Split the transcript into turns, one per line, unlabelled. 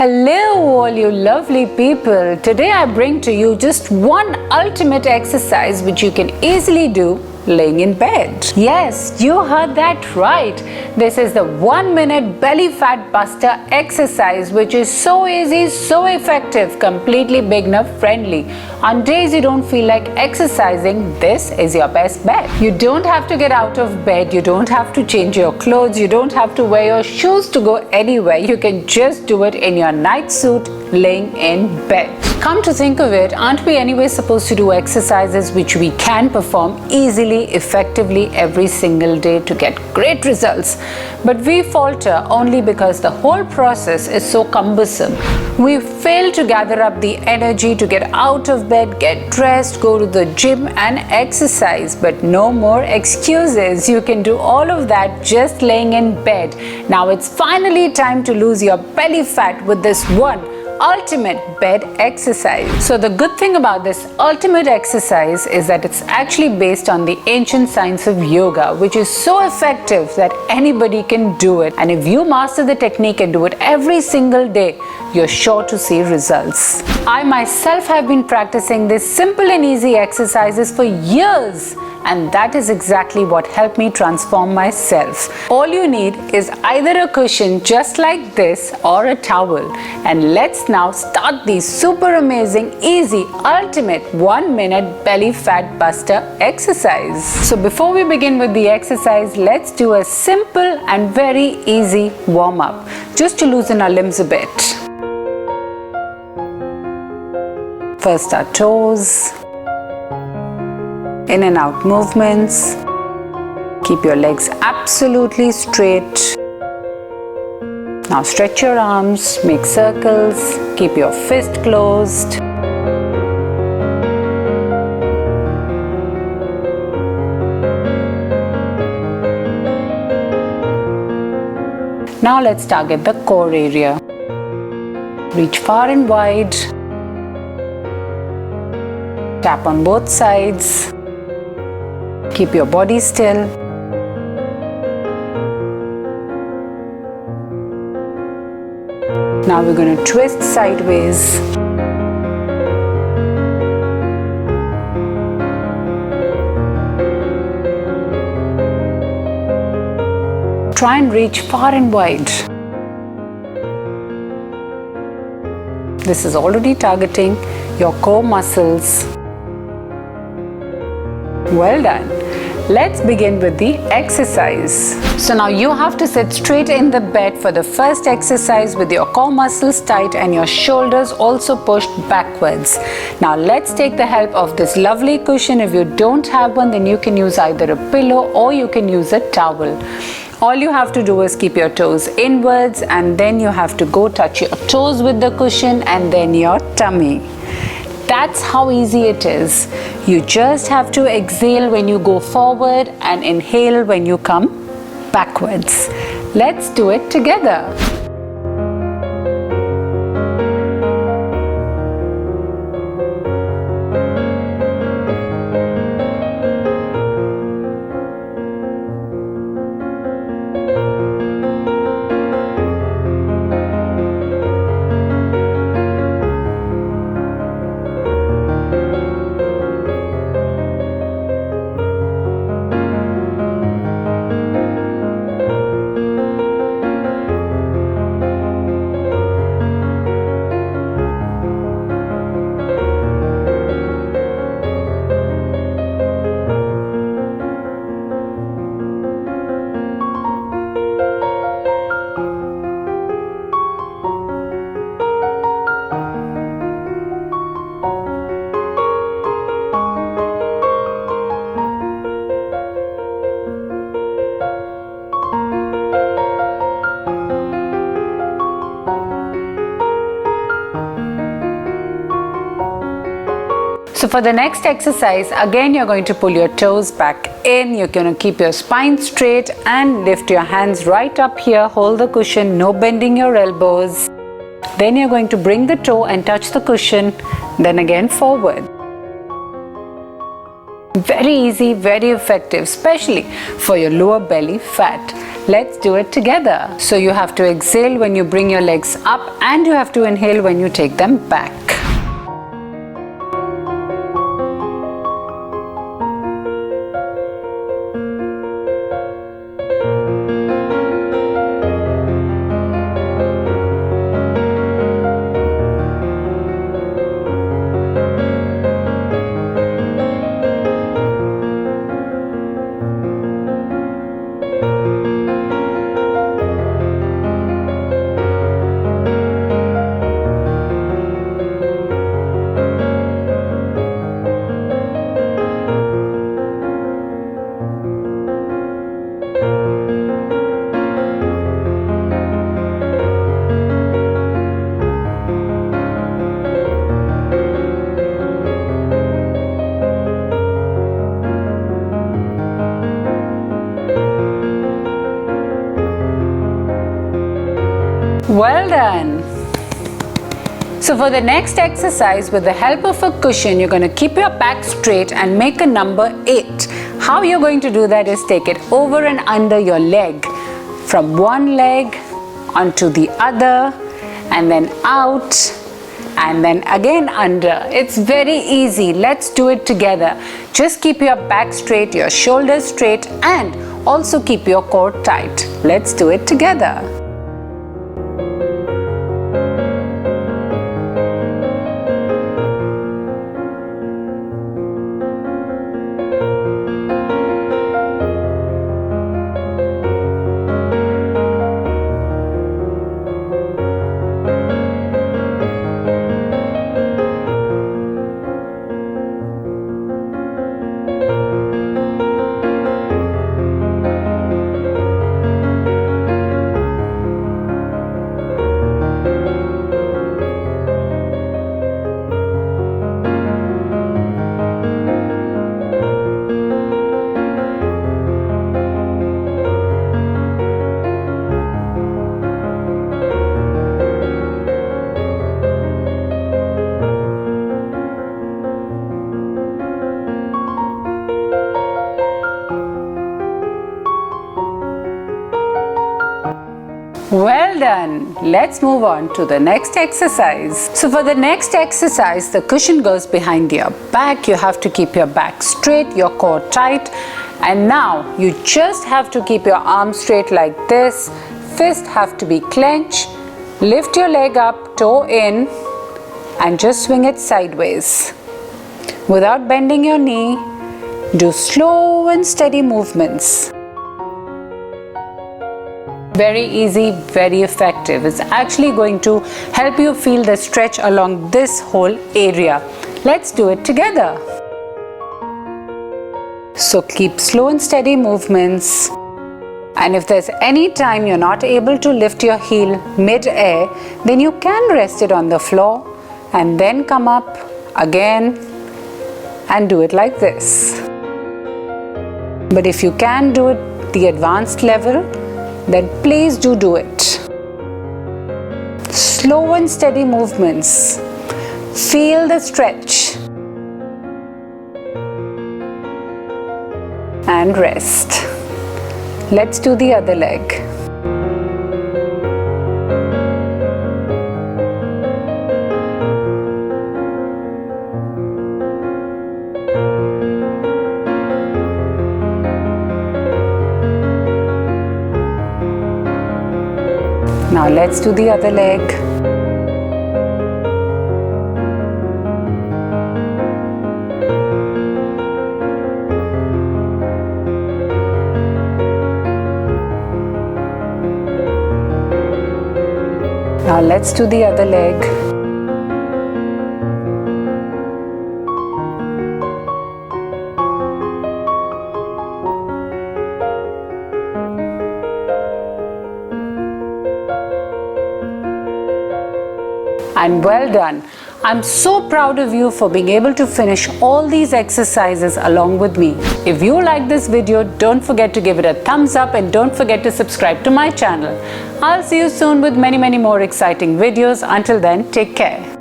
Hello all you lovely people. Today I bring to you just one ultimate exercise which you can easily do laying in bed. Yes, you heard that right. This is the 1 minute belly fat buster exercise which is so easy, so effective, completely beginner friendly. On days you don't feel like exercising, this is your best bet. You don't have to get out of bed, you don't have to change your clothes, you don't have to wear your shoes to go anywhere. You can just do it in your night suit laying in bed. Come to think of it, aren't we anyway supposed to do exercises which we can perform easily, effectively every single day to get great results? But we falter only because the whole process is so cumbersome. We fail to gather up the energy to get out of bed, get dressed, go to the gym and exercise. But no more excuses. You can do all of that just laying in bed. Now it's finally time to lose your belly fat with this one ultimate bed exercise. So the good thing about this ultimate exercise is that it's actually based on the ancient science of yoga, which is so effective that anybody can do it. And if you master the technique and do it every single day, you're sure to see results. I myself have been practicing these simple and easy exercises for years, and that is exactly what helped me transform myself. All you need is either a cushion just like this or a towel. And let's now start the super amazing, easy, ultimate 1 minute belly fat buster exercise. So before we begin with the exercise, let's do a simple and very easy warm up just to loosen our limbs a bit. First our toes, in and out movements. Keep your legs absolutely straight. Now stretch your arms, make circles, keep your fist closed. Now let's target the core area. Reach far and wide. Tap on both sides. Keep your body still. Now we're going to twist sideways. Try and reach far and wide. This is already targeting your core muscles. Well done. Let's begin with the exercise. So now you have to sit straight in the bed for the first exercise with your core muscles tight and your shoulders also pushed backwards. Now let's take the help of this lovely cushion. If you don't have one, then you can use either a pillow or you can use a towel. All you have to do is keep your toes inwards, and then you have to go touch your toes with the cushion and then your tummy. That's how easy it is. You just have to exhale when you go forward and inhale when you come backwards. Let's do it together. So for the next exercise, again you're going to pull your toes back in. You're going to keep your spine straight and lift your hands right up here. Hold the cushion, no bending your elbows. Then you're going to bring the toe and touch the cushion, then again forward. Very easy, very effective, especially for your lower belly fat. Let's do it together. So you have to exhale when you bring your legs up and you have to inhale when you take them back. Well done. So for the next exercise, with the help of a cushion, you're going to keep your back straight and make a number 8. How you're going to do that is take it over and under your leg, from one leg onto the other, and then out, and then again under. It's very easy. Let's do it together. Just keep your back straight, your shoulders straight, and also keep your core tight. Let's do it together. Well done. Let's move on to the next exercise. So for the next exercise, the cushion goes behind your back. You have to keep your back straight, your core tight. And now you just have to keep your arms straight like this. Fists have to be clenched. Lift your leg up, toe in, and just swing it sideways. Without bending your knee, do slow and steady movements. Very easy, very effective. It's actually going to help you feel the stretch along this whole area. Let's do it together. So keep slow and steady movements. And if there's any time you're not able to lift your heel mid-air, then you can rest it on the floor and then come up again and do it like this. But if you can do it the advanced level, then please do it. Slow and steady movements. Feel the stretch. And rest. Let's do the other leg. Now let's do the other leg. Now let's do the other leg. And well done. I'm so proud of you for being able to finish all these exercises along with me. If you like this video, don't forget to give it a thumbs up and don't forget to subscribe to my channel. I'll see you soon with many more exciting videos. Until then, take care.